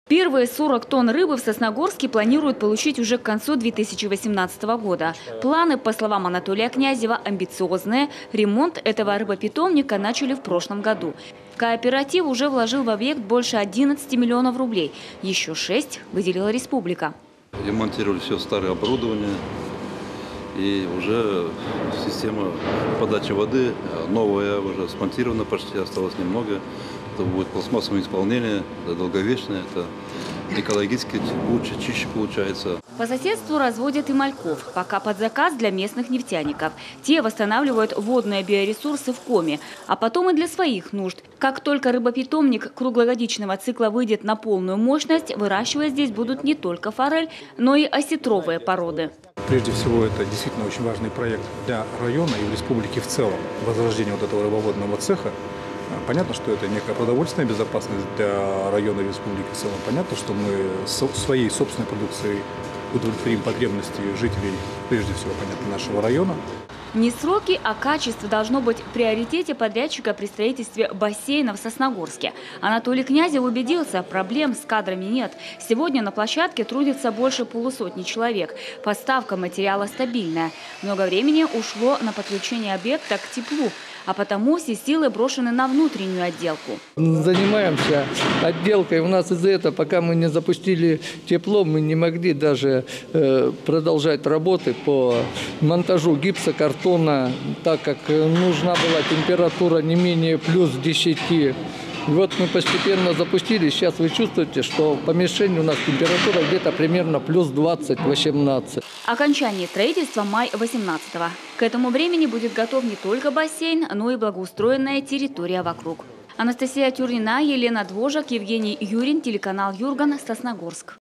Первые 40 тонн рыбы в Сосногорске планируют получить уже к концу 2018 года. Планы, по словам Анатолия Князева, амбициозные. Ремонт этого рыбопитомника начали в прошлом году. Кооператив уже вложил в объект больше 11 миллионов рублей. Еще 6 выделила республика. Ремонтировали все старое оборудование. И уже система подачи воды новая, уже смонтирована почти, осталось немного. Это будет пластмассовое исполнение, это долговечное, это экологически лучше, чище получается. По соседству разводят и мальков, пока под заказ для местных нефтяников. Те восстанавливают водные биоресурсы в Коми, а потом и для своих нужд. Как только рыбопитомник круглогодичного цикла выйдет на полную мощность, выращивать здесь будут не только форель, но и осетровые породы. Прежде всего, это действительно очень важный проект для района и в республике в целом. Возрождение вот этого рыбоводного цеха. Понятно, что это некая продовольственная безопасность для района и республики в целом. Понятно, что мы своей собственной продукцией удовлетворим потребности жителей, прежде всего, понятно, нашего района. Не сроки, а качество должно быть в приоритете подрядчика при строительстве бассейна в Сосногорске. Анатолий Князев убедился, проблем с кадрами нет. Сегодня на площадке трудится больше полусотни человек. Поставка материала стабильная. Много времени ушло на подключение объекта к теплу, а потому все силы брошены на внутреннюю отделку. Занимаемся отделкой. У нас из-за этого, пока мы не запустили тепло, мы не могли даже продолжать работы по монтажу гипсокартона, так как нужна была температура не менее плюс 10. Вот мы постепенно запустили. Сейчас вы чувствуете, что в помещении у нас температура где-то примерно плюс 20-18. Окончание строительства май 18-го. К этому времени будет готов не только бассейн, но и благоустроенная территория вокруг. Анастасия Тюрнина, Елена Двожак, Евгений Юрин, телеканал Юрган, Сосногорск.